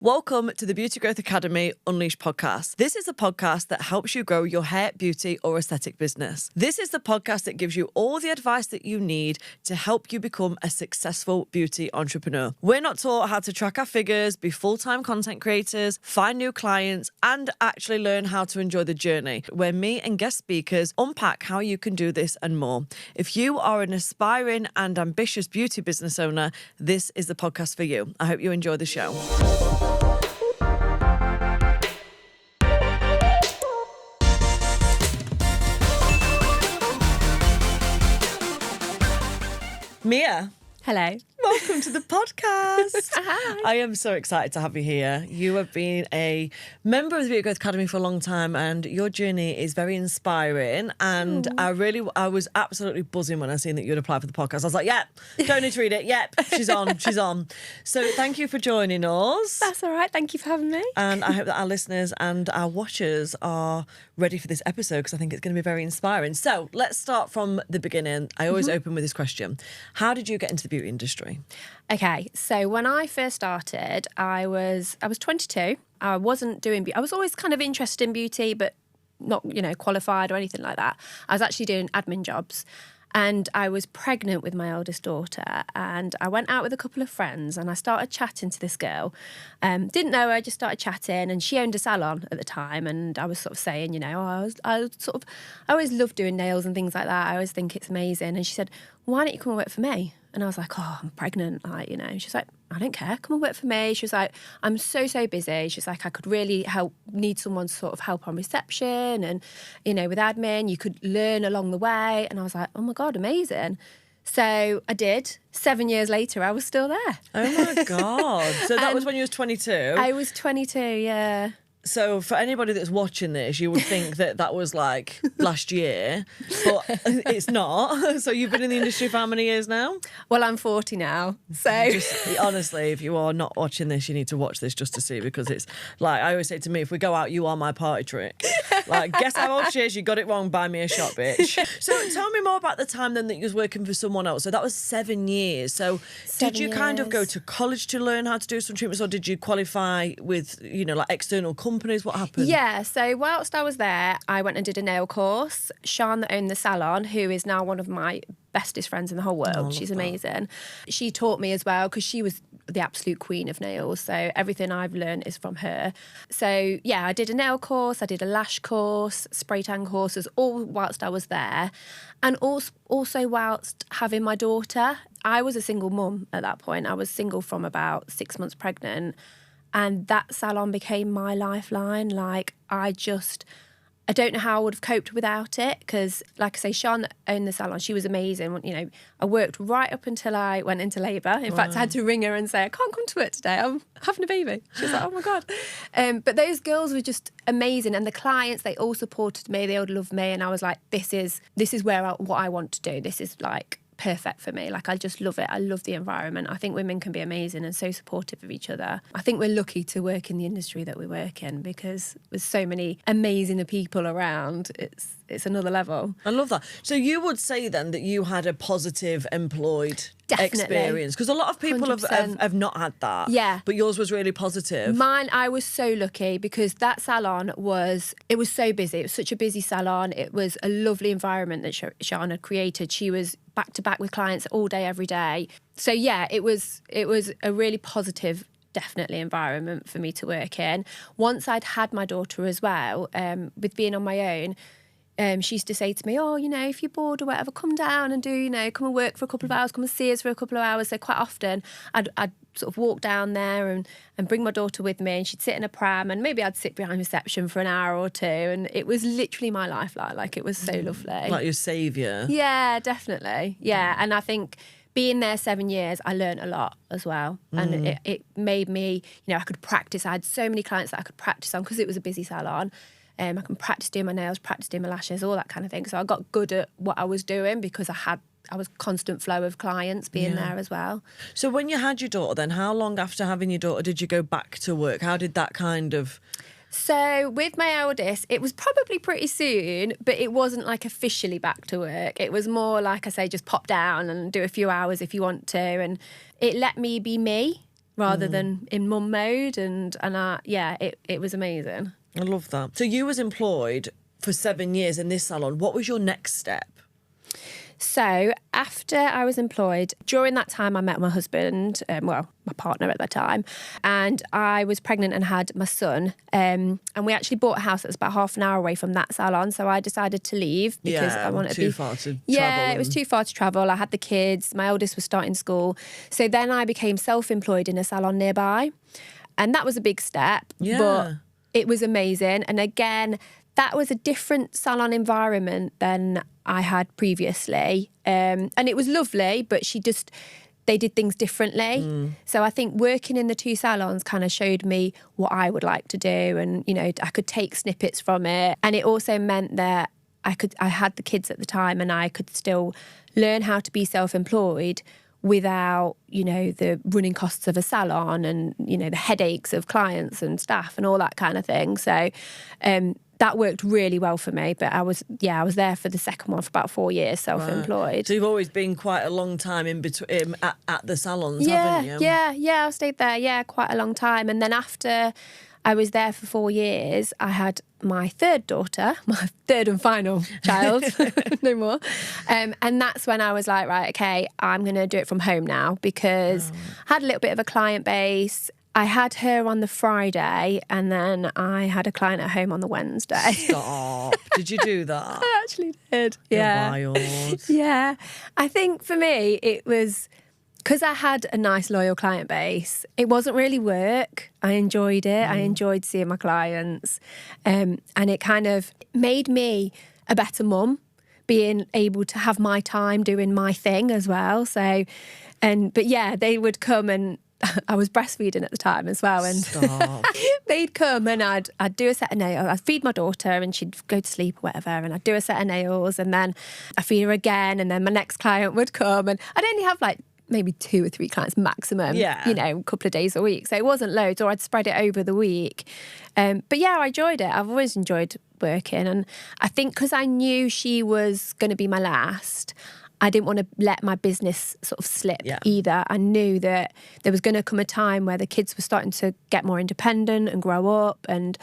Welcome to the Beauty Growth Academy Unleashed podcast. This is a podcast that helps you grow your hair, beauty, or aesthetic business. This is the podcast that gives you all the advice that you need to help you become a successful beauty entrepreneur. We're not taught how to track our figures, be full-time content creators, find new clients, and actually learn how to enjoy the journey, where me and guest speakers unpack how you can do this and more. If you are an aspiring and ambitious beauty business owner, this is the podcast for you. I hope you enjoy the show. Mia. Hello. Welcome to the podcast. Hi. I am so excited to have you here. You have been a member of the Beauty Growth Academy for a long time and your journey is very inspiring. And I was absolutely buzzing when I seen that you'd apply for the podcast. I was like, yep, don't need to read it. Yep, she's on. So thank you for joining us. That's all right. Thank you for having me. And I hope that our listeners and our watchers are ready for this episode because I think it's going to be very inspiring. So let's start from the beginning. I always open with this question. How did you get into the beauty industry? Okay, so when I first started, I was 22. I wasn't doing I was always kind of interested in beauty, but not, qualified or anything like that. I was actually doing admin jobs. And I was pregnant with my eldest daughter and I went out with a couple of friends and I started chatting to this girl. Didn't know her, I just started chatting and she owned a salon at the time and I was sort of saying, I always love doing nails and things like that. I always think it's amazing. And she said, why don't you come and work for me? And I was like, oh, I'm pregnant. She's like, I don't care. Come and work for me. She was like, I'm so busy. She's like, I could really need someone to sort of help on reception and, with admin, you could learn along the way. And I was like, oh my God, amazing. So I did. 7 years later, I was still there. Oh my God. So that was when you was 22? I was 22, yeah. So for anybody that's watching this, you would think that was like last year, but it's not. So you've been in the industry for how many years now? Well, I'm 40 now. So honestly, if you are not watching this, you need to watch this just to see, because it's like, I always say to me, if we go out, you are my party trick. Like, guess how old she is? You got it wrong. Buy me a shot, bitch. So tell me more about the time then that you was working for someone else. So that was 7 years. So did you kind of go to college to learn how to do some treatments, or did you qualify with, like external companies? What happened? Yeah, so whilst I was there, I went and did a nail course. Sian, that owned the salon, who is now one of my bestest friends in the whole world. She's amazing. She taught me as well because she was the absolute queen of nails. So everything I've learned is from her. So yeah, I did a nail course, I did a lash course, spray tan courses, all whilst I was there. And also whilst having my daughter. I was a single mum at that point. I was single from about 6 months pregnant. And that salon became my lifeline. Like, I don't know how I would have coped without it because, like I say, Sian owned the salon. She was amazing. I worked right up until I went into labour. In fact, I had to ring her and say, I can't come to work today. I'm having a baby. She was like, oh, my God. But those girls were just amazing. And the clients, they all supported me. They all loved me. And I was like, this is what I want to do. This is like perfect for me. Like, I just love it. I love the environment. I think women can be amazing and so supportive of each other. I think we're lucky to work in the industry that we work in because there's so many amazing people around. It's another level. I love that. So you would say then that you had a positive employed experience, because a lot of people have not had that. Yeah. But yours was really positive. Mine, I was so lucky because that salon was so busy. It was such a busy salon. It was a lovely environment that Sian had created. She was back to back with clients all day, every day. So yeah, it was a really positive, definitely, environment for me to work in. Once I'd had my daughter as well, with being on my own, she used to say to me, oh, if you're bored or whatever, come down and come and work for a couple of hours, come and see us for a couple of hours. So quite often I'd sort of walk down there and bring my daughter with me and she'd sit in a pram and maybe I'd sit behind reception for an hour or two. And it was literally my lifeline. Like, it was so lovely. Like your saviour. Yeah, definitely. Yeah. And I think being there 7 years, I learned a lot as well. And it made me, I could practice. I had so many clients that I could practice on because it was a busy salon. I can practice doing my nails, practice doing my lashes, all that kind of thing. So I got good at what I was doing because I was constant flow of clients being there as well. So when you had your daughter then, how long after having your daughter did you go back to work? How did that kind of... So with my eldest, it was probably pretty soon, but it wasn't like officially back to work. It was more like, I say, just pop down and do a few hours if you want to. And it let me be me rather than in mum mode. And it was amazing. I love that. So you was employed for 7 years in this salon. What was your next step? So after I was employed, during that time I met my husband, my partner at the time, and I was pregnant and had my son. And we actually bought a house that was about half an hour away from that salon. So I decided to leave because I wanted to be... too far to travel. Yeah, it was too far to travel. I had the kids. My oldest was starting school. So then I became self-employed in a salon nearby. And that was a big step. Yeah. But it was amazing. And again, that was a different salon environment than I had previously. And it was lovely, but they did things differently. So I think working in the two salons kind of showed me what I would like to do. And, I could take snippets from it. And it also meant that I had the kids at the time and I could still learn how to be self-employed without, the running costs of a salon and, the headaches of clients and staff and all that kind of thing. So that worked really well for me. But I was there for the second one for about 4 years, self-employed. Right. So you've always been quite a long time in between at the salons, haven't you? Yeah, I stayed there, quite a long time. And then after I was there for 4 years, I had my third daughter, my third and final child, no more. And that's when I was like, right, okay, I'm going to do it from home now because I had a little bit of a client base. I had her on the Friday and then I had a client at home on the Wednesday. Stop. Did you do that? I actually did. Yeah. You're wild. Yeah. I think for me, it was... because I had a nice, loyal client base, it wasn't really work. I enjoyed it. I enjoyed seeing my clients. And it kind of made me a better mum, being able to have my time doing my thing as well. So, but yeah, they would come and I was breastfeeding at the time as well. And Stop. they'd come and I'd do a set of nails. I'd feed my daughter and she'd go to sleep or whatever. And I'd do a set of nails and then I'd feed her again. And then my next client would come and I'd only have maybe 2 or 3 clients maximum, a couple of days a week. So it wasn't loads, or I'd spread it over the week. But yeah, I enjoyed it. I've always enjoyed working. And I think because I knew she was going to be my last, I didn't want to let my business sort of slip either. I knew that there was going to come a time where the kids were starting to get more independent and grow up. And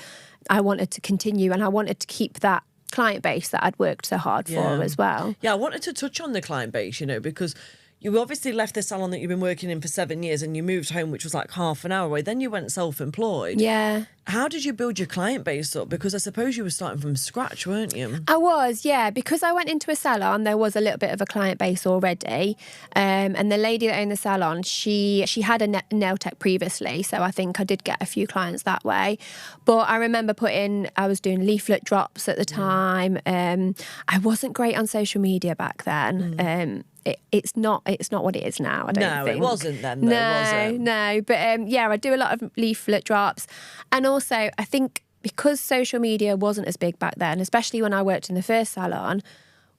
I wanted to continue and I wanted to keep that client base that I'd worked so hard for as well. Yeah, I wanted to touch on the client base, because you obviously left the salon that you've been working in for 7 years and you moved home, which was like half an hour away. Then you went self-employed. Yeah. How did you build your client base up? Because I suppose you were starting from scratch, weren't you? I was, yeah. Because I went into a salon, there was a little bit of a client base already. And the lady that owned the salon, she had a nail tech previously. So I think I did get a few clients that way. But I remember I was doing leaflet drops at the time. I wasn't great on social media back then. It's not what it is now, I don't think. No, it wasn't then, though, was it? No. But I do a lot of leaflet drops. And also, I think because social media wasn't as big back then, especially when I worked in the first salon,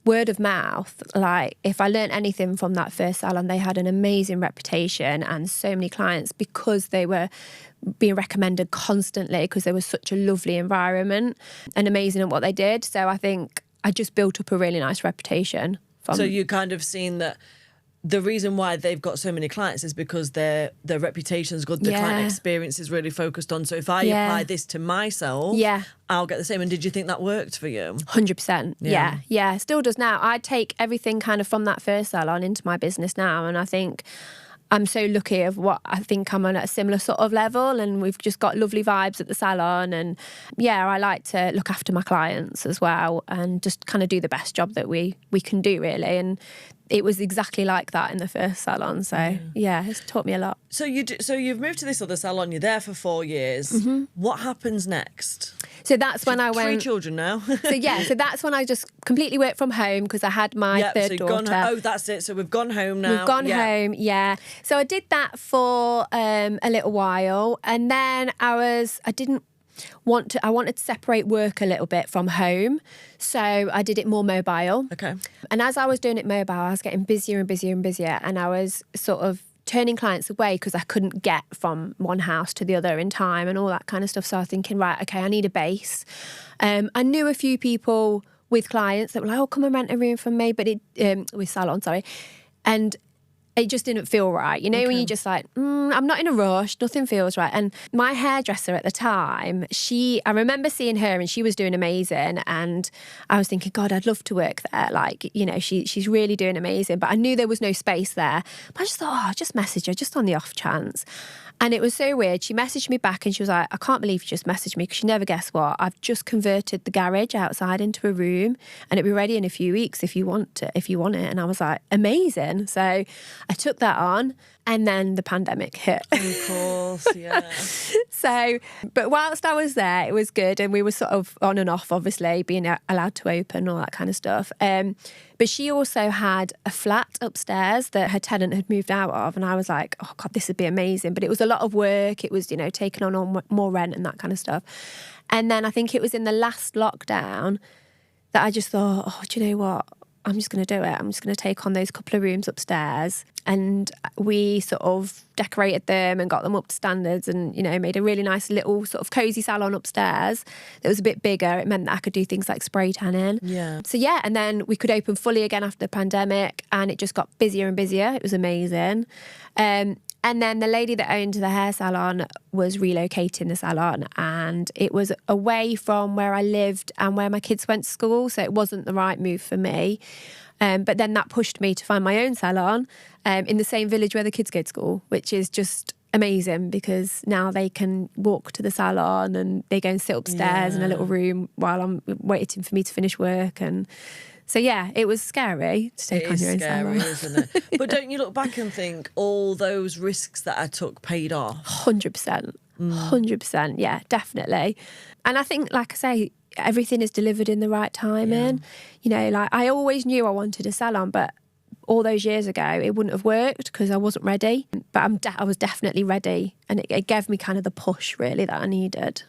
word of mouth, if I learned anything from that first salon, they had an amazing reputation and so many clients because they were being recommended constantly because there was such a lovely environment and amazing at what they did. So I think I just built up a really nice reputation. So you kind of seen that the reason why they've got so many clients is because their reputation's good, the client experience is really focused on. So if I apply this to myself, I'll get the same. And did you think that worked for you? 100%. Yeah. Still does now. I take everything kind of from that first salon into my business now. And I think I'm so lucky of what I think I'm on at a similar sort of level and we've just got lovely vibes at the salon and I like to look after my clients as well and just kind of do the best job that we can do really. And it was exactly like that in the first salon. So it's taught me a lot. So you've moved to this other salon, you're there for 4 years. Mm-hmm. What happens next? So that's when I went... 3 children now. So that's when I just completely worked from home because I had my third daughter. That's it. So we've gone home now. We've gone home, So I did that for a little while and then I wanted to separate work a little bit from home. So I did it more mobile. Okay. And as I was doing it mobile, I was getting busier and busier and busier. And I was sort of turning clients away because I couldn't get from one house to the other in time and all that kind of stuff. So I was thinking, right, okay, I need a base. I knew a few people with clients that were like, oh, come and rent a room from me, but with salon, sorry. And it just didn't feel right. You know, when you're just like, I'm not in a rush, nothing feels right. And my hairdresser at the time, I remember seeing her and she was doing amazing. And I was thinking, God, I'd love to work there. Like, you know, she's really doing amazing. But I knew there was no space there. But I just thought, I'll just message her just on the off chance. And it was so weird. She messaged me back and she was like, I can't believe you just messaged me, because you never guess what. I've just converted the garage outside into a room and it'll be ready in a few weeks if you want it. And I was like, amazing. So I took that on, and then the pandemic hit. Of course, yeah. So, but whilst I was there, it was good. And we were sort of on and off, obviously, being allowed to open, all that kind of stuff. But she also had a flat upstairs that her tenant had moved out of. And I was like, oh God, this would be amazing. But it was a lot of work. It was, you know, taking on more rent and that kind of stuff. And then I think it was in the last lockdown that I just thought, oh, do you know what? I'm just going to do it. I'm just going to take on those couple of rooms upstairs. And we sort of decorated them and got them up to standards, and, you know, made a really nice little sort of cozy salon upstairs that was a bit bigger. It meant that I could do things like spray tanning. Yeah. So, yeah, and then we could open fully again after the pandemic, and it just got busier and busier. It was amazing. And then the lady that owned the hair salon was relocating the salon, and it was away from where I lived and where my kids went to school, so it wasn't the right move for me. But then that pushed me to find my own salon in the same village where the kids go to school, which is just amazing, because now they can walk to the salon and they go and sit upstairs in a little room while I'm waiting for me to finish work. And so, yeah, it was scary to take on your own salon. It is scary, isn't it? But don't you look back and think all those risks that I took paid off? 100%. 100%. Yeah, definitely. And I think, like I say, everything is delivered in the right timing. You know, like I always knew I wanted a salon, but all those years ago, it wouldn't have worked because I wasn't ready. But I was definitely ready. And it gave me kind of the push, really, that I needed.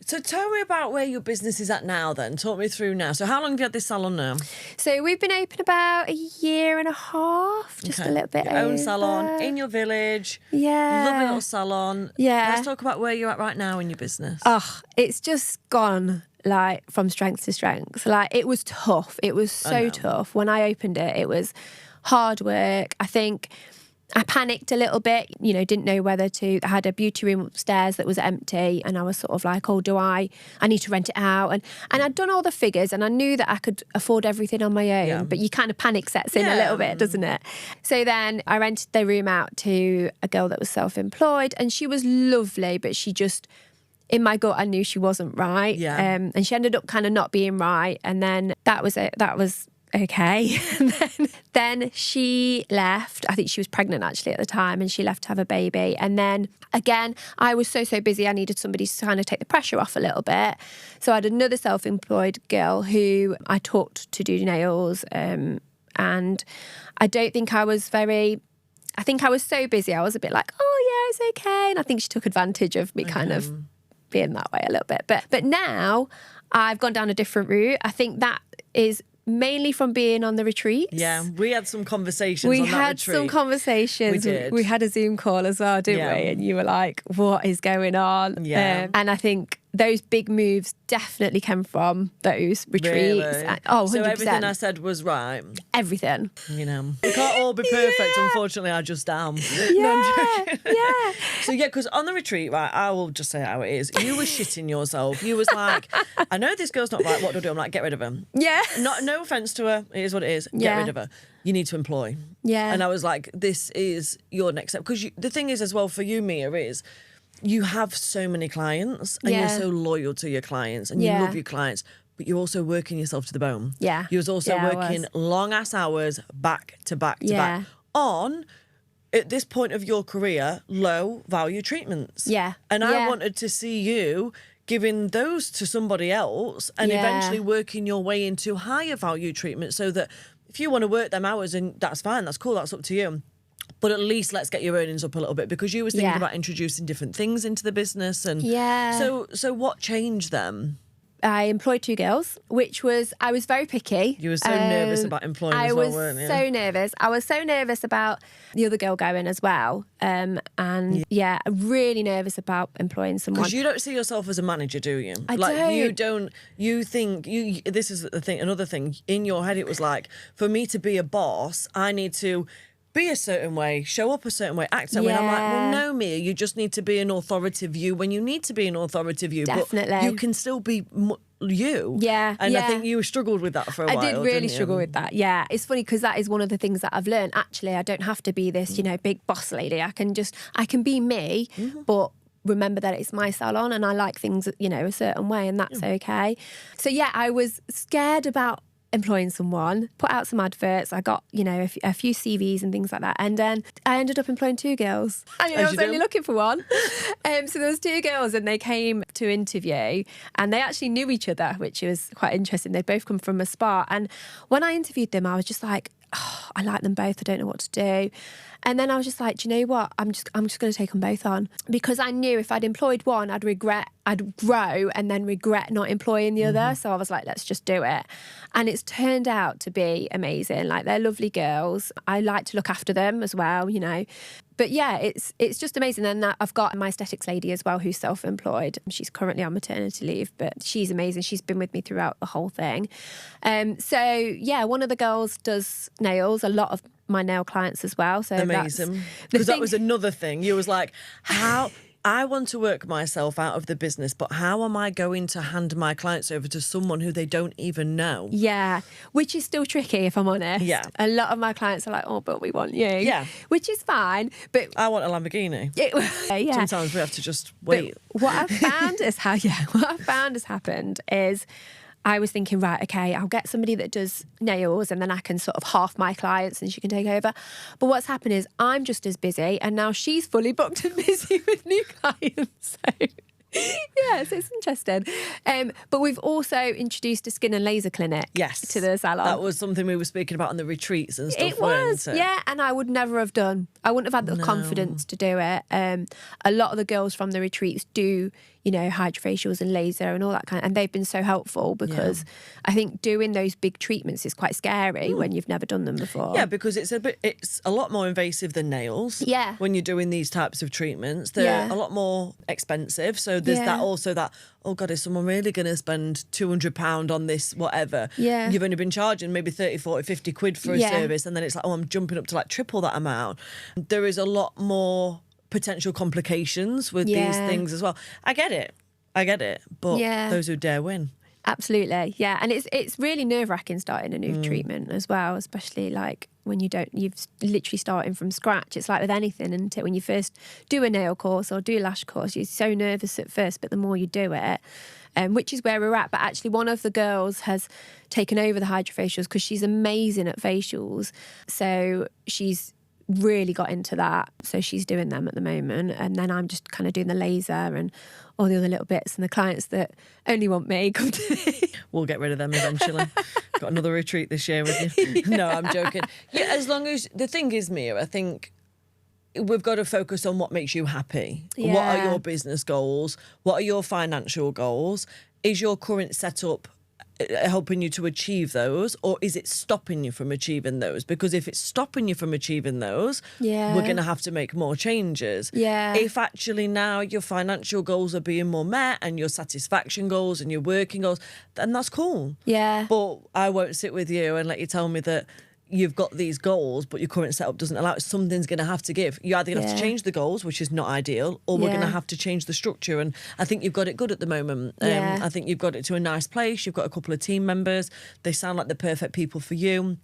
So tell me about where your business is at now then. Talk me through now. So how long have you had this salon now? So we've been open about a year and a half, just a little bit Your own salon in your village. Yeah. Lovely little salon. Yeah. Let's talk about where you're at right now in your business. Oh, it's just gone like from strength to strength. Like it was tough. It was so tough. When I opened it, it was hard work. I think I panicked a little bit, you know, didn't know whether to. I had a beauty room upstairs that was empty, and I was sort of like, oh, I need to rent it out. And I'd done all the figures, and I knew that I could afford everything on my own, but you kind of panic sets in a little bit, doesn't it? So then I rented the room out to a girl that was self-employed, and she was lovely, but she just, in my gut, I knew she wasn't right. Yeah. And she ended up kind of not being right. And then that was it. That was okay. And then she left. I think she was pregnant actually at the time, and she left to have a baby. And then again, I was so busy. I needed somebody to kind of take the pressure off a little bit. So I had another self-employed girl who I taught to do nails. And I don't think I was I think I was so busy. I was a bit like, oh yeah, it's okay. And I think she took advantage of me kind of being that way a little bit. But now I've gone down a different route. I think that is mainly from being on the retreats. Yeah, we had some conversations we on that had retreat. some conversations. We did. We had a Zoom call as well, didn't we? And you were like, what is going on? Yeah. And I think those big moves definitely came from those retreats. Really? Oh, 100%. So everything I said was right? Everything. You know, we can't all be perfect. Unfortunately, I just am. Yeah, yeah. So yeah, because on the retreat, right, I will just say how it is. You were shitting yourself. You was like, I know this girl's not right. What do I do? I'm like, get rid of her. Yeah. No offense to her. It is what it is. Get rid of her. You need to employ. Yeah. And I was like, this is your next step. Because the thing is as well for you, Mia, is you have so many clients and you're so loyal to your clients and you love your clients, but you're also working yourself to the bone. Yeah. You was also working long ass hours back to back to back on, at this point of your career, low value treatments. Yeah. And I wanted to see you giving those to somebody else and eventually working your way into higher value treatment, so that if you want to work them hours, and that's fine, that's cool, that's up to you. But at least let's get your earnings up a little bit, because you was thinking about introducing different things into the business. And so what changed then? I employed 2 girls, which was, I was very picky. You were so nervous about employing as well, weren't you? I was so nervous. I was so nervous about the other girl going as well. Really nervous about employing someone. Because you don't see yourself as a manager, do you? I don't. You think, this is the thing, another thing, in your head it was like, for me to be a boss, I need to be a certain way, show up a certain way, act a certain way. And I'm like, well, no, Mia, you just need to be an authoritative you when you need to be an authoritative you. Definitely. But you can still be you. Yeah. And I think you struggled with that for a while. I did really struggle with that. Yeah. It's funny because that is one of the things that I've learned. Actually, I don't have to be this, big boss lady. I can be me, but remember that it's my salon and I like things, a certain way, and that's okay. So yeah, I was scared about employing someone, put out some adverts. I got, a few CVs and things like that. And then I ended up employing 2 girls. I was only looking for one. So there was 2 girls and they came to interview and they actually knew each other, which was quite interesting. They'd both come from a spa. And when I interviewed them, I was just like, oh, I like them both. I don't know what to do. And then I was just like, do you know what? I'm just going to take them both on, because I knew if I'd employed one, I'd grow and then regret not employing the other. So I was like, let's just do it. And it's turned out to be amazing. Like, they're lovely girls. I like to look after them as well, But yeah, it's just amazing. And I've got my aesthetics lady as well, who's self-employed. She's currently on maternity leave, but she's amazing. She's been with me throughout the whole thing. So yeah, one of the girls does nails. A lot of my nail clients as well. So amazing. Because that was another thing. You was like, how... I want to work myself out of the business, but how am I going to hand my clients over to someone who they don't even know? Yeah, which is still tricky, if I'm honest. Yeah. A lot of my clients are like, oh, but we want you. Yeah. Which is fine. But I want a Lamborghini. Yeah. Sometimes we have to just wait. But what I've found has happened is I was thinking, right, okay, I'll get somebody that does nails and then I can sort of half my clients and she can take over. But what's happened is I'm just as busy and now she's fully booked and busy with new clients. So yeah, so it's interesting. But we've also introduced a skin and laser clinic to the salon. That was something we were speaking about on the retreats and stuff. It was, yeah, and I would never have done. I wouldn't have had the confidence to do it. A lot of the girls from the retreats do, hydrofacials and laser and all that and they've been so helpful, because I think doing those big treatments is quite scary when you've never done them before. Yeah, because it's a lot more invasive than nails. Yeah. When you're doing these types of treatments, they're a lot more expensive. So there's that, oh God, is someone really going to spend £200 on this, whatever? Yeah. You've only been charging maybe 30, 40, 50 quid for a service. And then it's like, oh, I'm jumping up to like triple that amount. There is a lot more potential complications with these things as well. I get it. But those who dare win. Absolutely, yeah. And it's really nerve-wracking starting a new treatment as well, especially like when you've literally starting from scratch. It's like with anything, isn't it? When you first do a nail course or do a lash course, you're so nervous at first, but the more you do it, which is where we're at. But actually one of the girls has taken over the hydrofacials because she's amazing at facials. So she's really got into that. So she's doing them at the moment. And then I'm just kind of doing the laser and all the other little bits. And the clients that only want me come to me. We'll get rid of them eventually. Got another retreat this year with you. No, I'm joking. Yeah, as long as... The thing is, Mia, I think we've got to focus on what makes you happy. Yeah. What are your business goals? What are your financial goals? Is your current setup helping you to achieve those, or is it stopping you from achieving those? Because if it's stopping you from achieving those, we're going to have to make more changes. Yeah. If actually now your financial goals are being more met and your satisfaction goals and your working goals, then that's cool. Yeah. But I won't sit with you and let you tell me that you've got these goals, but your current setup doesn't allow it. Something's going to have to give. You're either going to have to change the goals, which is not ideal, or we're going to have to change the structure. And I think you've got it good at the moment. I think you've got it to a nice place. You've got a couple of team members. They sound like the perfect people for you.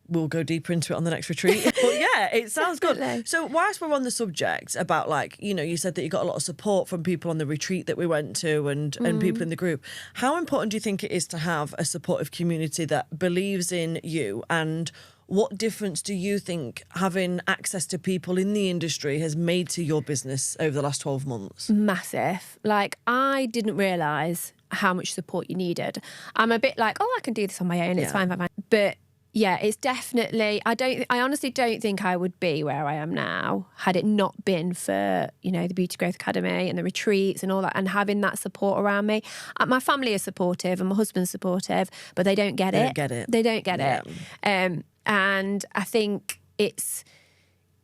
We'll go deeper into it on the next retreat. But yeah, it sounds good. So whilst we're on the subject about, like, you said that you got a lot of support from people on the retreat that we went to and people in the group. How important do you think it is to have a supportive community that believes in you, and what difference do you think having access to people in the industry has made to your business over the last 12 months? Massive. Like, I didn't realise how much support you needed. I'm a bit like, I can do this on my own. It's fine. But yeah, it's definitely, I honestly don't think I would be where I am now had it not been for, the Beauty Growth Academy and the retreats and all that, and having that support around me. My family is supportive and my husband's supportive, but they don't get it. They don't get it. And I think it's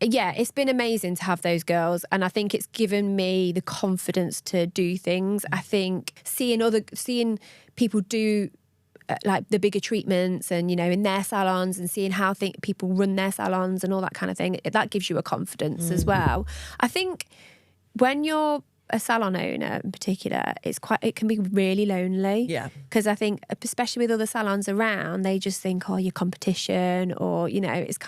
been amazing to have those girls, and I think it's given me the confidence to do things. I think seeing people do like the bigger treatments and, you know, in their salons and seeing how people run their salons and all that kind of thing, that gives you a confidence as well. I think when you're a salon owner in particular, it can be really lonely. Yeah. Because I think, especially with other salons around, they just think, oh, your competition, or, you know, it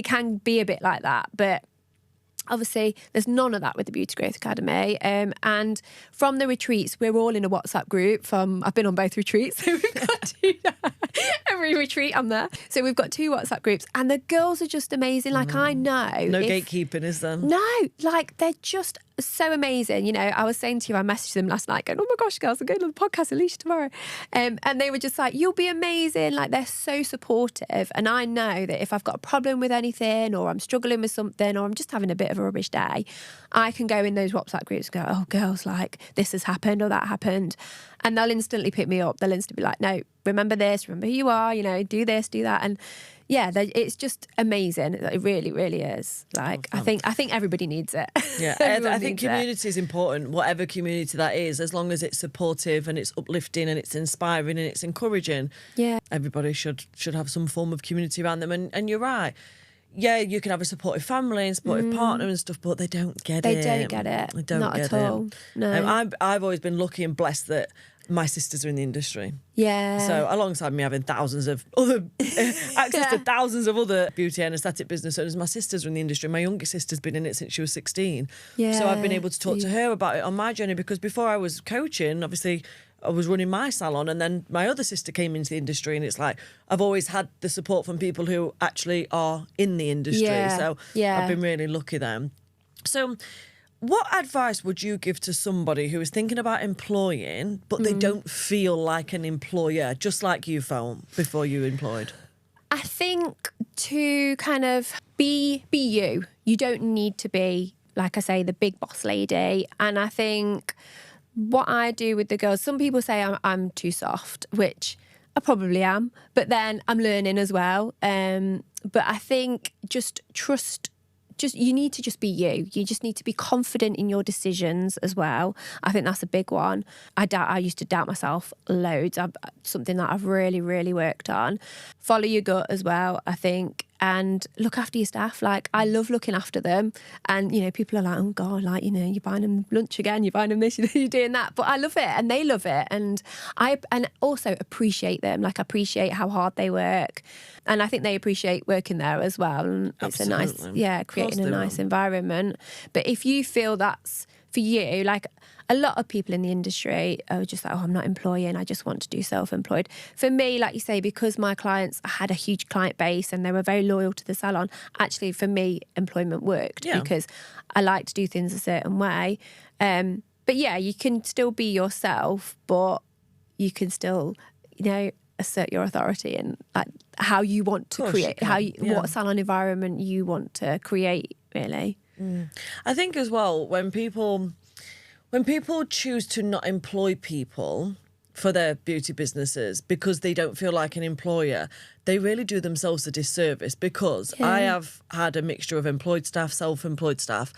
can be a bit like that. But obviously, there's none of that with the Beauty Growth Academy. And from the retreats, we're all in a WhatsApp group. I've been on both retreats, so we've got two. Every retreat I'm there. So we've got 2 WhatsApp groups, and the girls are just amazing. Like, I know. No gatekeeping, is there? No, like, they're just so amazing. You know, I was saying to you, I messaged them last night going, oh my gosh, girls, I'm going on the podcast, Alicia, tomorrow. And they were just like, you'll be amazing. Like, they're so supportive. And I know that if I've got a problem with anything, or I'm struggling with something, or I'm just having a bit of a rubbish day, I can go in those WhatsApp groups and go, oh, girls, like, this has happened or that happened. And they'll instantly pick me up. They'll instantly be like, no, remember this, remember who you are, you know, do this, do that. And yeah, it's just amazing. It really, really is. Like, I think everybody needs it. Yeah, I think community is important, whatever community that is, as long as it's supportive and it's uplifting and it's inspiring and it's encouraging. Yeah. Everybody should have some form of community around them. And you're right. Yeah, you can have a supportive family and supportive partner and stuff, but they don't get it. They don't get it. They don't Not get at all. it. No. I've always been lucky and blessed that my sisters are in the industry. Yeah. So alongside me having thousands of other access to thousands of other beauty and aesthetic business owners, my sisters are in the industry. My youngest sister's been in it since she was 16. Yeah. So I've been able to talk to her about it on my journey, because before I was coaching, obviously I was running my salon, and then my other sister came into the industry, and it's like I've always had the support from people who actually are in the industry. Yeah. So I've been really lucky there. So what advice would you give to somebody who is thinking about employing, but they don't feel like an employer, just like you felt before you employed? I think to kind of be you. You don't need to be, like I say, the big boss lady. And I think what I do with the girls, some people say I'm too soft, which I probably am, but then I'm learning as well. But I think you need to just be you. You just need to be confident in your decisions as well. I think that's a big one. I used to doubt myself loads. Something that I've really, really worked on. Follow your gut as well, I think, and look after your staff. Like, I love looking after them. And, you know, people are like, oh God, like, you know, you're buying them lunch again, you're buying them this, you're doing that. But I love it, and they love it. And I also appreciate them. Like, I appreciate how hard they work. And I think they appreciate working there as well. And it's a nice, creating a nice environment. But if you feel that's for you, like, a lot of people in the industry are just like, oh, I'm not employing, I just want to do self-employed. For me, like you say, because my clients had a huge client base and they were very loyal to the salon, actually for me, employment worked because I like to do things a certain way. But yeah, you can still be yourself, but you can still, you know, assert your authority and like how you want to create, what salon environment you want to create, really. I think as well, when people choose to not employ people for their beauty businesses because they don't feel like an employer, they really do themselves a disservice, because I have had a mixture of employed staff, self-employed staff.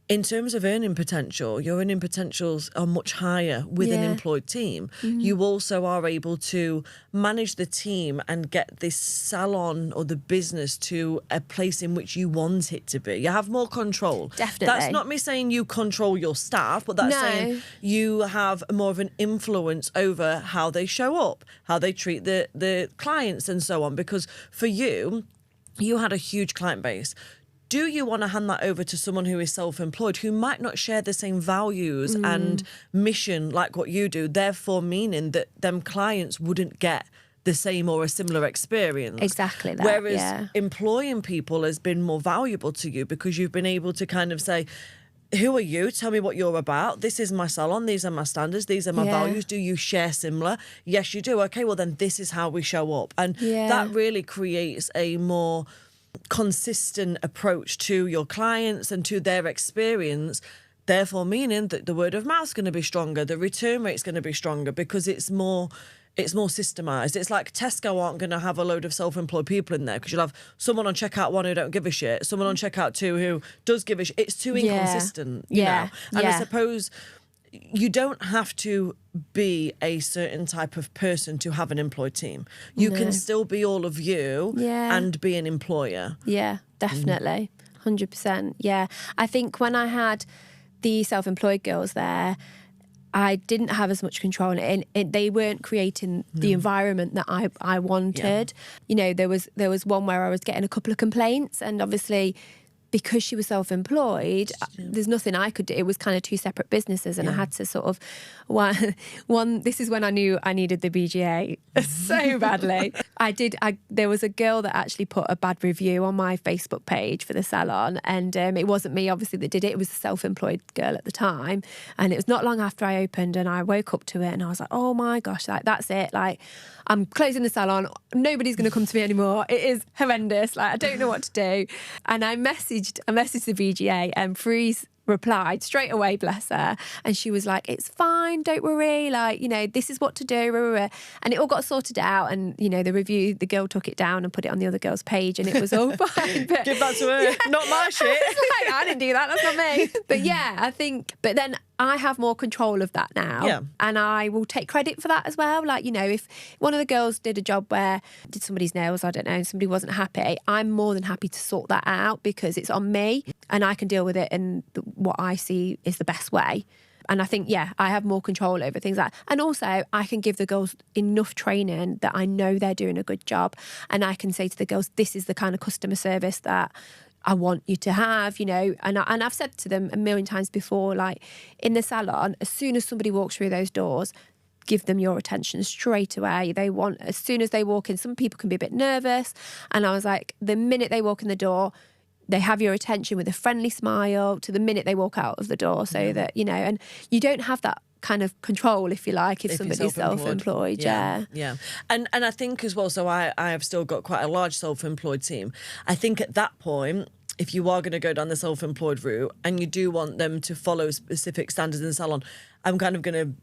In terms of earning potential, your earning potentials are much higher with an employed team. You also are able to manage the team and get this salon or the business to a place in which you want it to be. You have more control. Definitely. That's not me saying you control your staff, but that's saying you have more of an influence over how they show up, how they treat the clients and so on. Because for you had a huge client base. Do you want to hand that over to someone who is self-employed, who might not share the same values and mission like what you do, therefore meaning that them clients wouldn't get the same or a similar experience? Exactly that. Whereas employing people has been more valuable to you because you've been able to kind of say, who are you? Tell me what you're about. This is my salon. These are my standards. These are my values. Do you share similar? Yes, you do. Okay, well then this is how we show up. And that really creates a more consistent approach to your clients and to their experience, therefore meaning that the word of mouth is going to be stronger, the return rate is going to be stronger, because it's more systemized. It's like Tesco aren't going to have a load of self-employed people in there, because you'll have someone on checkout 1 who don't give a shit, someone on checkout 2 who does give a shit. It's too inconsistent, you know. And I suppose you don't have to be a certain type of person to have an employed team. You can still be all of you and be an employer. Yeah, definitely. 100%. Yeah. I think when I had the self-employed girls there, I didn't have as much control, and they weren't creating the environment that I wanted. You know, there was one where I was getting a couple of complaints, and obviously because she was self-employed, there's nothing I could do. It was kind of two separate businesses, and I had to sort of one. This is when I knew I needed the BGA so badly. There was a girl that actually put a bad review on my Facebook page for the salon, and it wasn't me, obviously, that did it. It was a self-employed girl at the time, and it was not long after I opened, and I woke up to it, and I was like, oh my gosh, like that's it, like I'm closing the salon. Nobody's going to come to me anymore. It is horrendous. Like I don't know what to do, and I messaged the BGA, and Freeze replied straight away, bless her, and she was like, it's fine, don't worry, like, you know, this is what to do, and it all got sorted out, and, you know, the girl took it down and put it on the other girl's page, and it was all fine. But, give that to her. Not my shit. Like, I didn't do that, that's not me. But yeah, I think, but then I have more control of that now, and I will take credit for that as well. Like, you know, if one of the girls did a job where did somebody's nails, I don't know, and somebody wasn't happy, I'm more than happy to sort that out because it's on me and I can deal with it in what I see is the best way. And I think, I have more control over things like that. And also, I can give the girls enough training that I know they're doing a good job. And I can say to the girls, this is the kind of customer service that I want you to have, you know. And I've said to them a million times before, like, in the salon, as soon as somebody walks through those doors, give them your attention straight away. As soon as they walk in, some people can be a bit nervous. And I was like, the minute they walk in the door, they have your attention with a friendly smile to the minute they walk out of the door, so that, you know, and you don't have that kind of control, if you like, if somebody's self-employed. Yeah. And I think as well, so I have still got quite a large self-employed team. I think at that point, if you are going to go down the self-employed route and you do want them to follow specific standards in the salon, I'm kind of going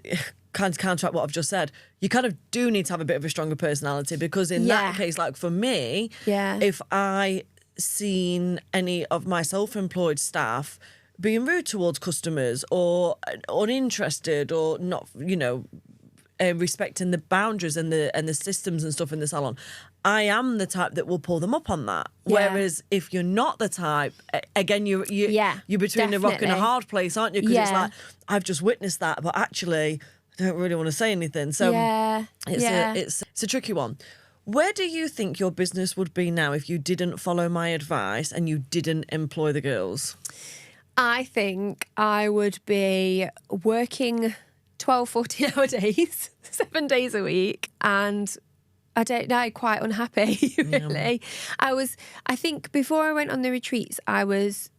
to kind of counteract what I've just said. You kind of do need to have a bit of a stronger personality, because in that case, like for me, if I seen any of my self-employed staff being rude towards customers or uninterested or not, you know, respecting the boundaries and the systems and stuff in the salon, I am the type that will pull them up on that. Whereas if you're not the type, again, you're between a rock and a hard place, aren't you? Because it's like, I've just witnessed that, but actually I don't really want to say anything. So it's a tricky one. Where do you think your business would be now if you didn't follow my advice and you didn't employ the girls? I think I would be working 12, 14-hour days, 7 days a week, and I don't know, quite unhappy, really. I think before I went on the retreats, I was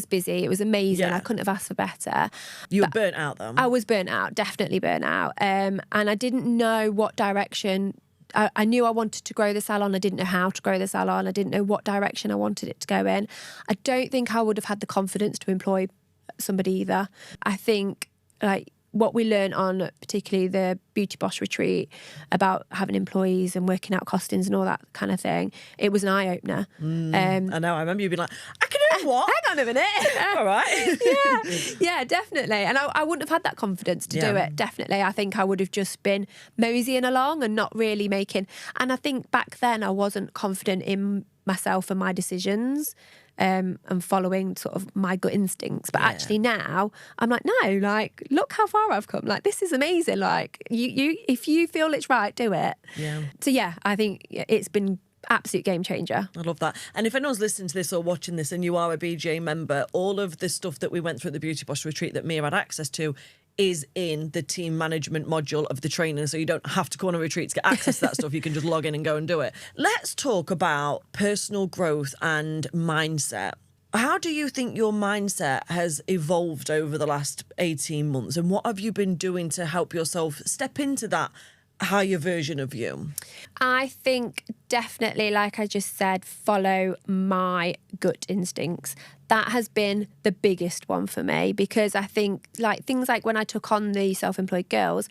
busy. It was amazing. I couldn't have asked for better. You were burnt out, though. I was burnt out, definitely burnt out. And I didn't know what direction. I knew I wanted to grow the salon. I didn't know how to grow the salon. I didn't know what direction I wanted it to go in. I don't think I would have had the confidence to employ somebody either. I think, like, what we learned on particularly the Beauty Boss retreat about having employees and working out costings and all that kind of thing, it was an eye-opener. I know, I remember you being like, I can do what? Hang on a minute. All right. Yeah, definitely. And I wouldn't have had that confidence to do it, definitely. I think I would have just been moseying along and not really making... And I think back then I wasn't confident in myself and my decisions. And following sort of my gut instincts, but actually now I'm like, no, like, look how far I've come. Like, this is amazing. Like, you if you feel it's right, do it. So I think it's been absolute game changer. I love that. And if anyone's listening to this or watching this and you are a BJ member, all of the stuff that we went through at the Beauty Boss retreat that Mia had access to is in the team management module of the training, so you don't have to go on a retreat to get access to that stuff. You can just log in and go and do it. Let's talk about personal growth and mindset. How do you think your mindset has evolved over the last 18 months, and what have you been doing to help yourself step into that higher version of you? I think definitely, like I just said, follow my gut instincts. That has been the biggest one for me, because I think, like, things like when I took on the self-employed girls,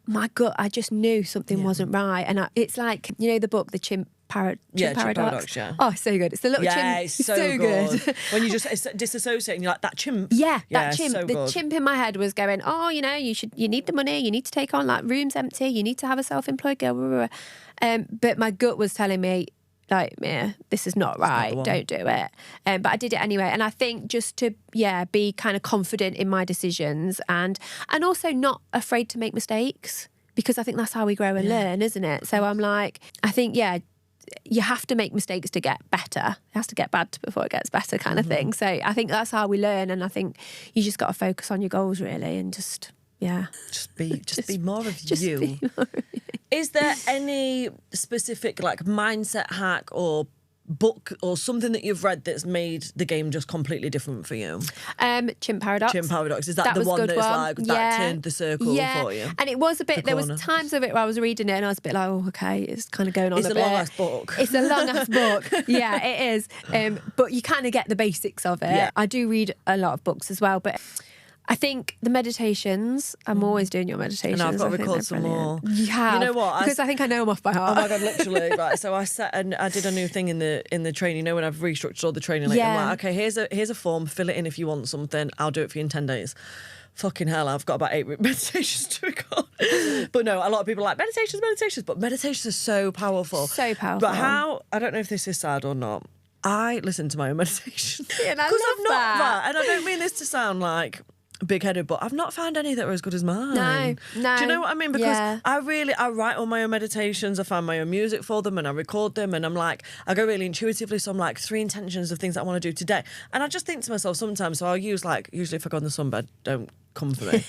my gut, I just knew something wasn't right. And it's like, you know, the book, The Chimp Chimp paradox. Yeah. Oh, so good. It's the little chimp. Yeah, it's so good. When you just disassociate and you're like, that chimp. Yeah, that chimp. So the chimp in my head was going, oh, you know, you need the money, you need to take on, like, rooms empty, you need to have a self-employed girl, blah, blah, blah. But my gut was telling me, like, yeah, this is not right, don't do it. But I did it anyway. And I think just to, be kind of confident in my decisions and also not afraid to make mistakes, because I think that's how we grow and learn, isn't it? So I'm like, I think, you have to make mistakes to get better. It has to get bad before it gets better, kind of thing. So I think that's how we learn. And I think you just got to focus on your goals, really, and just be more of you. Is there any specific, like, mindset hack or book or something that you've read that's made the game just completely different for you? Chimp Paradox. Chimp Paradox. Is that the one that's like that turned the circle for you? And it was a bit, there was times of it where I was reading it and I was a bit like, oh, okay, it's kind of going on a bit. It's a long ass book. It's a long ass book. Yeah, it is. But you kind of get the basics of it. Yeah. I do read a lot of books as well, but I think the meditations, I'm always doing your meditations. And I've got to record some more. You have. You know what? Because I think I know them off by heart. Oh my God, literally. Right. So I sat and I did a new thing in the training. You know, when I've restructured all the training, like, I'm like, okay, here's a form, fill it in if you want something. I'll do it for you in 10 days. Fucking hell, I've got about 8 meditations to record. But no, a lot of people are like, meditations, but meditations are so powerful. So powerful. But I don't know if this is sad or not, I listen to my own meditations. Yeah, and I love that. And I don't mean this to sound like big-headed, but I've not found any that are as good as mine. No. Do you know what I mean? Because I write all my own meditations, I find my own music for them and I record them, and I'm like, I go really intuitively, so I'm like 3 intentions of things that I want to do today. And I just think to myself sometimes, so I'll use, like, usually if I go on the sunbed, don't come for me.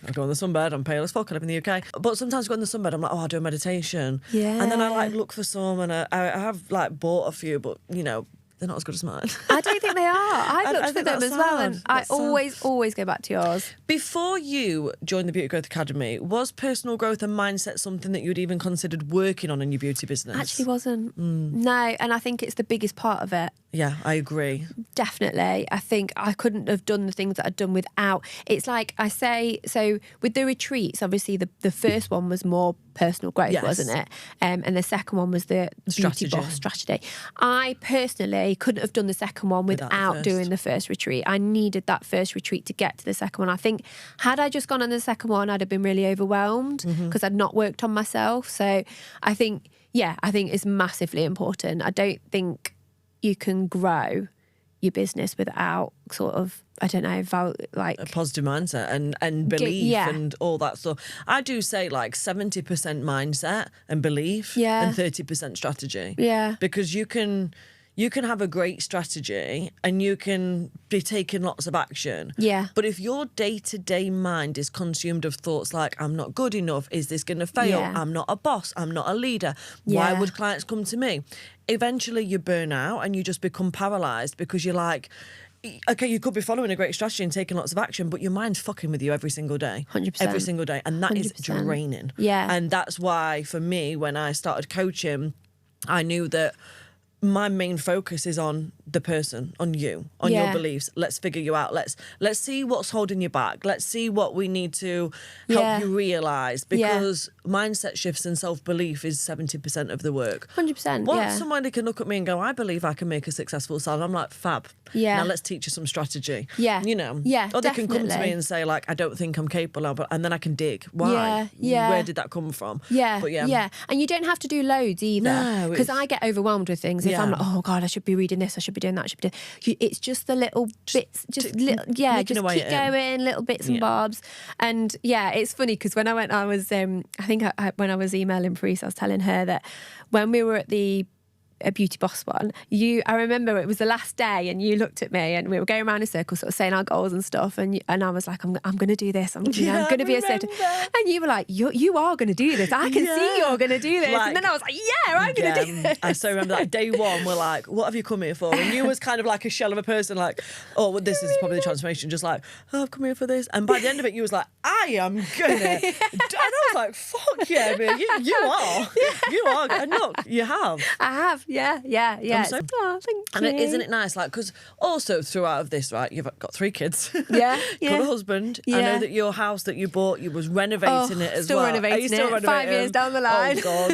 I go on the sunbed, I'm pale as fuck, I live in the UK. But sometimes I go on the sunbed, I'm like, oh, I'll do a meditation. Yeah. And then I, like, look for some, and I have, like, bought a few, but, you know, they're not as good as mine. I don't think they are. I've looked for them as well, and I always go back to yours. Before you joined the Beauty Growth Academy, was personal growth and mindset something that you'd even considered working on in your beauty business? Actually wasn't. No, and I think it's the biggest part of it. Yeah, I agree. Definitely. I think I couldn't have done the things that I'd done without. It's like I say, so with the retreats, obviously the first one was more personal growth, wasn't it? And the second one was the Beauty Boss strategy. I personally couldn't have done the second one without doing the first retreat. I needed that first retreat to get to the second one. I think had I just gone on the second one, I'd have been really overwhelmed because I'd not worked on myself. So I think it's massively important. I don't think you can grow your business without sort of, I don't know, like a positive mindset and belief and all that stuff. I do say like 70% mindset and belief and 30% strategy. Yeah. Because you can have a great strategy and you can be taking lots of action. Yeah. But if your day-to-day mind is consumed of thoughts like, I'm not good enough, is this going to fail? Yeah. I'm not a boss, I'm not a leader. Why would clients come to me? Eventually you burn out and you just become paralysed because you're like, okay, you could be following a great strategy and taking lots of action, but your mind's fucking with you every single day. 100%. Every single day. And that 100%. is draining. Yeah. And that's why, for me, when I started coaching, I knew that my main focus is on the person, on you, on your beliefs. Let's figure you out. Let's see what's holding you back. Let's see what we need to help you realise, because mindset shifts and self-belief is 70% of the work. 100%. Once somebody can look at me and go, I believe I can make a successful salon, I'm like, fab. Yeah. Now let's teach you some strategy. Yeah. You know? Yeah, Or they can come to definitely. me and say, like, I don't think I'm capable of it, and then I can dig. Why? Yeah. Where did that come from? Yeah. But yeah. And you don't have to do loads either. No, because I get overwhelmed with things. If I'm like, oh God, I should be reading this, I should be doing that, I should be doing... It's just the little bits, just keep going, little bits and bobs. And it's funny because when I went, I was, I think when I was emailing Paris, I was telling her that when we were at the a Beauty Boss one, I remember it was the last day and you looked at me and we were going around in circles sort of saying our goals and stuff, and I was like, I'm going to do this, I'm going to be a certain, and you were like, you are going to do this, I can see you're going to do this, and then I was like, I'm going to do this. I so remember that day one, we're like, what have you come here for? And you was kind of like a shell of a person, like, oh, well, this is probably the transformation, just like, oh, I've come here for this, and by the end of it you was like, I am gonna and I was like, fuck yeah, man, you are, and look, you have. I have. Yeah. So, thank you. And isn't it nice? Like, because also throughout of this, right, you've got 3 kids. Yeah. Got a husband. I know that your house that you bought, you was renovating it as still well. Renovating Are you still it? renovating? 5 years down the line. Oh God,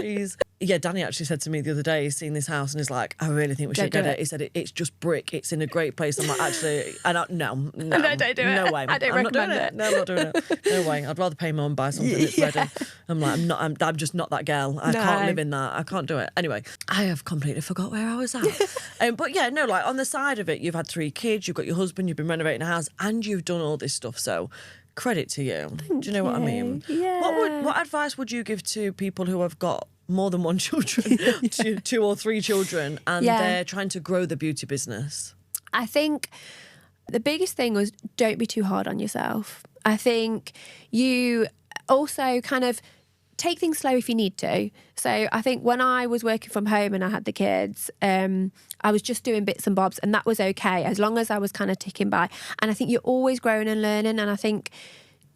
jeez. Yeah, Danny actually said to me the other day, he's seen this house and he's like, I really think we should get it. He said, it's just brick. It's in a great place. I'm like, actually, no, No, don't do it. No way. I don't I'm not doing recommend it. No, I'm not doing it. No way. I'd rather pay more and buy something that's ready. I'm like, I'm just not that girl. I can't live in that. I can't do it. Anyway, I have completely forgot where I was at. But yeah, no, like on the side of it, you've had 3 kids, you've got your husband, you've been renovating a house, and you've done all this stuff. So credit to you. Do you know what I mean? Yeah. What advice would you give to people who have got more than one children, 2 or 3 children, and they're trying to grow the beauty business? I think the biggest thing was don't be too hard on yourself. I think you also kind of take things slow if you need to. So I think when I was working from home and I had the kids, I was just doing bits and bobs, and that was okay as long as I was kind of ticking by. And I think you're always growing and learning. And I think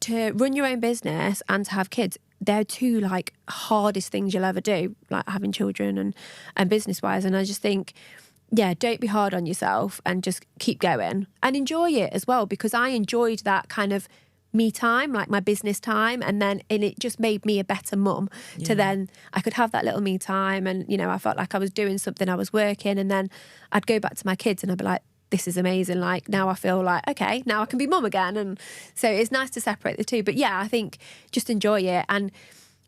to run your own business and to have kids, they're 2 like hardest things you'll ever do, like having children and business wise. And I just think, don't be hard on yourself and just keep going and enjoy it as well, because I enjoyed that kind of me time, like my business time, and it just made me a better mum to then I could have that little me time, and I felt like I was doing something, I was working, and then I'd go back to my kids and I'd be like, this is amazing, like now I feel like okay, now I can be mum again. And so it's nice to separate the 2, but I think just enjoy it, and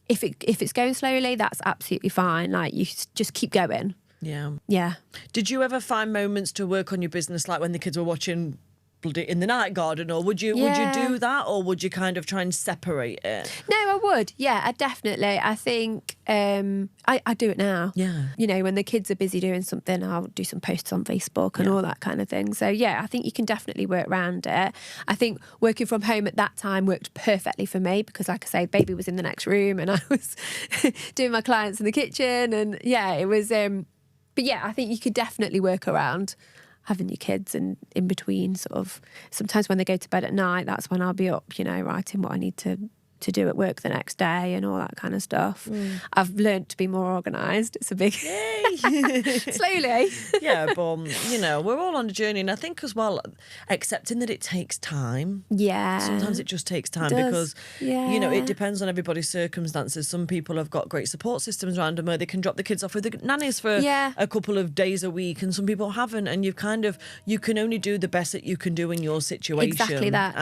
if it's going slowly, that's absolutely fine, like you just keep going. Yeah. Did you ever find moments to work on your business, like when the kids were watching In the Night Garden, or would you do that, or would you kind of try and separate it? No, I would. Yeah, I definitely. I think I do it now. Yeah. When the kids are busy doing something, I'll do some posts on Facebook and all that kind of thing. So I think you can definitely work around it. I think working from home at that time worked perfectly for me because, like I say, baby was in the next room and I was doing my clients in the kitchen, and it was. But I think you could definitely work around having your kids and in between sort of. Sometimes when they go to bed at night, that's when I'll be up, writing what I need to do at work the next day and all that kind of stuff. I've learned to be more organised. It's a big... Slowly. Yeah, but, we're all on a journey. And I think as well, accepting that it takes time. Yeah. Sometimes it just takes time because, it depends on everybody's circumstances. Some people have got great support systems around them where they can drop the kids off with the nannies for a couple of days a week, and some people haven't. And you can only do the best that you can do in your situation. Exactly that,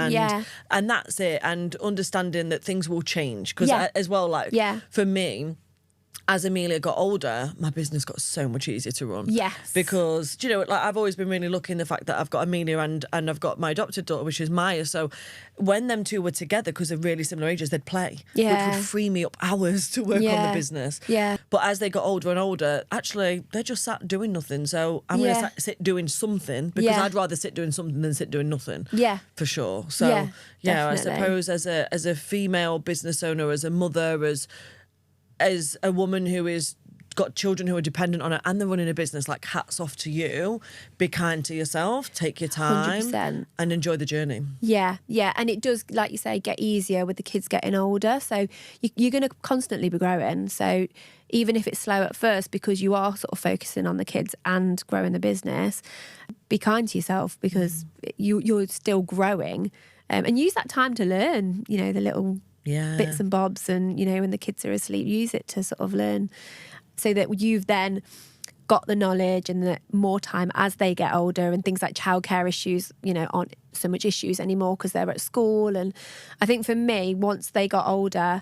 And that's it. And understanding that things will change because as well, for me, as Amelia got older, my business got so much easier to run. Yes. Because, I've always been really lucky in the fact that I've got Amelia and I've got my adopted daughter, which is Maya. So when them 2 were together, because they're really similar ages, they'd play. Which would free me up hours to work on the business. Yeah. But as they got older and older, actually, they're just sat doing nothing. So I'm going to sit doing something because I'd rather sit doing something than sit doing nothing. Yeah. For sure. So, I suppose as a female business owner, as a mother, as a woman who is got children who are dependent on it and they're running a business, like hats off to you. Be kind to yourself, take your time 100%. And enjoy the journey. Yeah. And it does, like you say, get easier with the kids getting older. So you're going to constantly be growing. So even if it's slow at first, because you are sort of focusing on the kids and growing the business, be kind to yourself because you're still growing, and use that time to learn, the little bits and bobs, and when the kids are asleep, use it to sort of learn, so that you've then got the knowledge and the more time as they get older, and things like childcare issues aren't so much issues anymore because they're at school. And I think for me, once they got older,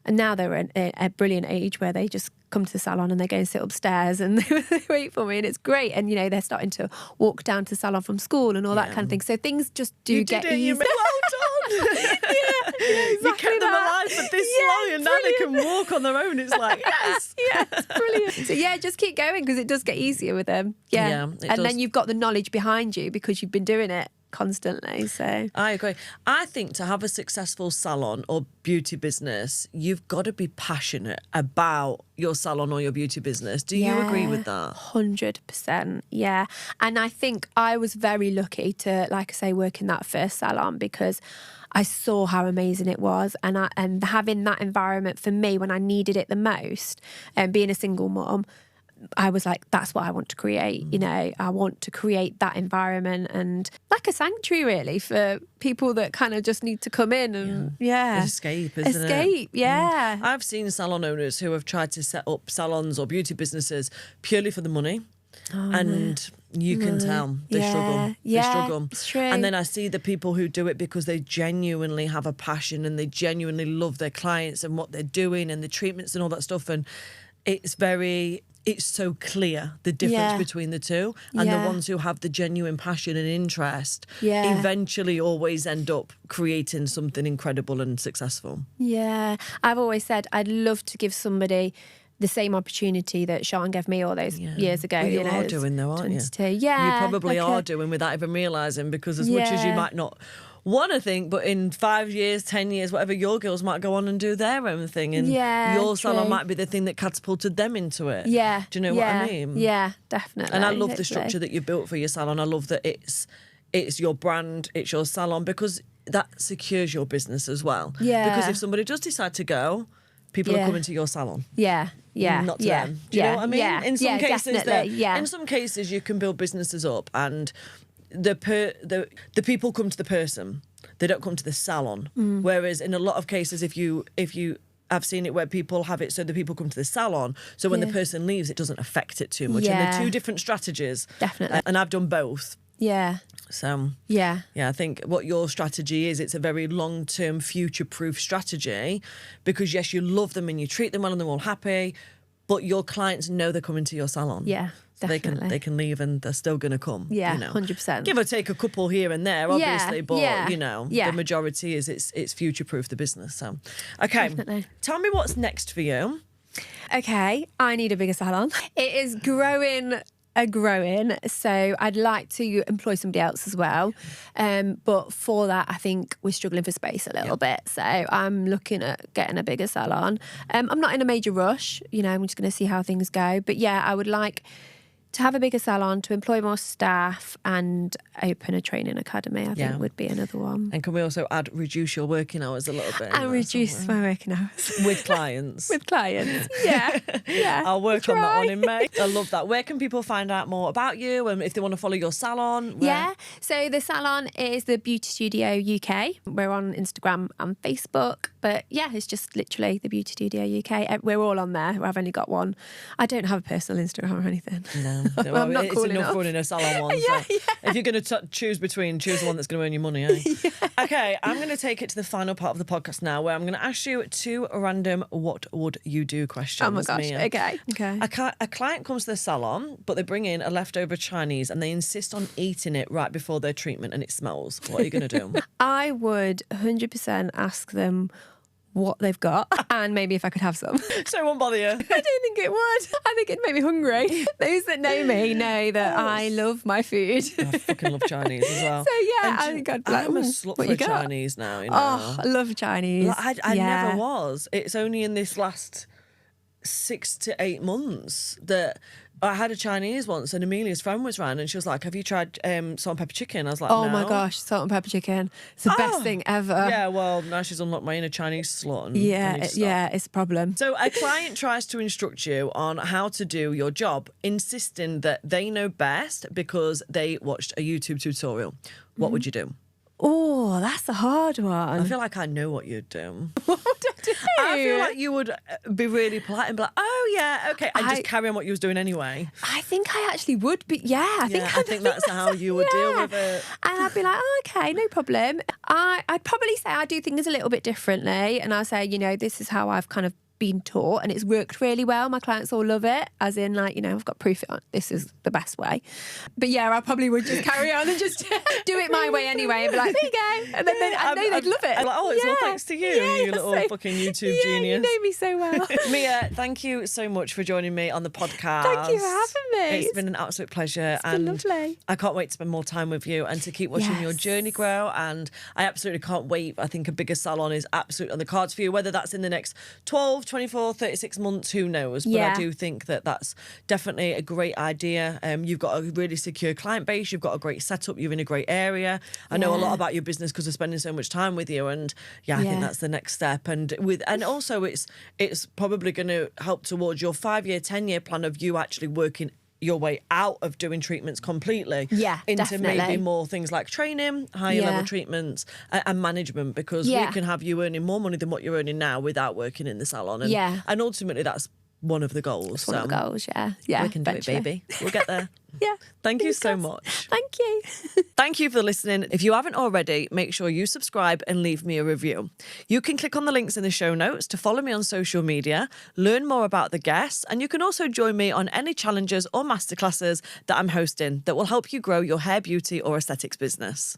and now they're at a brilliant age where they just come to the salon and they go and sit upstairs and they wait for me, and it's great. And they're starting to walk down to the salon from school and all that kind of thing. So things just do get easier. Well done. Exactly. You kept them alive for this long, and now they can walk on their own. It's like, yes. It's brilliant. So just keep going because it does get easier with them. And then you've got the knowledge behind you because you've been doing it constantly. So I agree. I think to have a successful salon or beauty business, you've got to be passionate about your salon or your beauty business. Do you agree with that? 100%. Yeah. And I think I was very lucky to, like I say, work in that first salon because I saw how amazing it was, and having that environment for me when I needed it the most, and being a single mum, I was like, that's what I want to create. You know, I want to create that environment and like a sanctuary really for people that kind of just need to come in and escape, isn't it? Escape, yeah. I've seen salon owners who have tried to set up salons or beauty businesses purely for the money. And you can tell they struggle. They struggle. It's true. And then I see the people who do it because they genuinely have a passion and they genuinely love their clients and what they're doing and the treatments and all that stuff. And it's so clear the difference between the two. And the ones who have the genuine passion and interest eventually always end up creating something incredible and successful. Yeah. I've always said I'd love to give somebody the same opportunity that Sean gave me all those years ago. Well, you are doing though, aren't you? 22. Yeah. You probably are doing without even realising, because as much as you might not want to think, but in 5 years, 10 years, whatever, your girls might go on and do their own thing, and your salon might be the thing that catapulted them into it. Yeah. Do you know what I mean? Yeah, definitely. And I love the structure that you built for your salon. I love that it's your brand, it's your salon, because that secures your business as well. Yeah. Because if somebody does decide to go, people are coming to your salon. Yeah. Yeah. Not to them. Do you know what I mean? Yeah. In some cases, definitely. in some cases, you can build businesses up, and the people come to the person. They don't come to the salon. Whereas in a lot of cases, if you I've seen it where people have it so the people come to the salon, so when the person leaves, it doesn't affect it too much. And they're two different strategies. Definitely. And I've done both. Yeah. So I think what your strategy is, it's a very long-term, future-proof strategy, because yes, you love them and you treat them well and they're all happy, but your clients know they're coming to your salon. Yeah, so definitely. they can leave and they're still going to come. Yeah, you know. 100%. Give or take a couple here and there, obviously, but you know, the majority is it's future-proof the business. So, okay, definitely. Tell me what's next for you. Okay, I need a bigger salon. It is growing, so I'd like to employ somebody else as well, but for that I think we're struggling for space a little bit, so I'm looking at getting a bigger salon. I'm not in a major rush, you know, I'm just going to see how things go, but yeah, I would like to have a bigger salon, to employ more staff and open a training academy, I think would be another one. And can we also add reduce your working hours a little bit? And reduce my working hours. With clients. With clients, yeah. I'll work on that one in May. I love that. Where can people find out more about you and if they want to follow your salon? Yeah, so the salon is the Beauty Studio UK. We're on Instagram and Facebook, but yeah, it's just literally the Beauty Studio UK. We're all on there. I've only got one. I don't have a personal Instagram or anything. No. Well, I'm not it's cool enough enough. running a salon one. If you're going to choose the one that's going to earn you money, eh? Okay, I'm going to take it to the final part of the podcast now, where I'm going to ask you 2 random what would you do questions. Oh my gosh, Mia. okay. A client comes to the salon, but they bring in a leftover Chinese and they insist on eating it right before their treatment and it smells. What are you going to do? I would 100% ask them what they've got and maybe if I could have some. So it won't bother you? I don't think it would. I think it'd make me hungry. Those that know me know that I love my food. I fucking love Chinese as well. So yeah, I think I'd be like, I'm a slut for Chinese now, you know. Oh, I love Chinese. Like, I never was. It's only in this last 6 to 8 months that I had a Chinese once, and Amelia's friend was round and she was like, have you tried salt and pepper chicken? I was like, oh no. my gosh, salt and pepper chicken. It's the best thing ever. Yeah, well, now she's unlocked my inner Chinese slut. And it's a problem. So a client tries to instruct you on how to do your job, insisting that they know best because they watched a YouTube tutorial. What would you do? Oh, that's a hard one. I feel like I know what you'd do. What would I do? I feel like you would be really polite and be like, oh, yeah, okay, and just carry on what you was doing anyway. I think I actually would be, I think that's how you would deal with it. And I'd be like, oh, okay, no problem. I'd probably say I do things a little bit differently, and I'll say, you know, this is how I've kind of been taught and it's worked really well. My clients all love it, as in, like, you know, I've got proof this is the best way. But yeah, I probably would just carry on and just do it my way anyway and be like, there you go. And then I know they'd love it. I'm like, oh, it's all thanks to you, you little fucking YouTube genius. You know me so well. Mia, thank you so much for joining me on the podcast. Thank you for having me. It's been an absolute pleasure. It's been lovely. I can't wait to spend more time with you and to keep watching your journey grow. And I absolutely can't wait. I think a bigger salon is absolutely on the cards for you, whether that's in the next 12, 24, 36 months, who knows? But I do think that that's definitely a great idea. You've got a really secure client base. You've got a great setup. You're in a great area. I know a lot about your business because we're spending so much time with you. And I think that's the next step. And also it's probably going to help towards your 5-year, 10-year plan of you actually working your way out of doing treatments completely into definitely. maybe more things like training, higher level treatments and management, because we can have you earning more money than what you're earning now without working in the salon. And ultimately that's one of the goals. It's one of the goals, yeah. We can do it, baby. We'll get there. Thank you so much. Thank you. Thank you for listening. If you haven't already, make sure you subscribe and leave me a review. You can click on the links in the show notes to follow me on social media, learn more about the guests, and you can also join me on any challenges or masterclasses that I'm hosting that will help you grow your hair, beauty, or aesthetics business.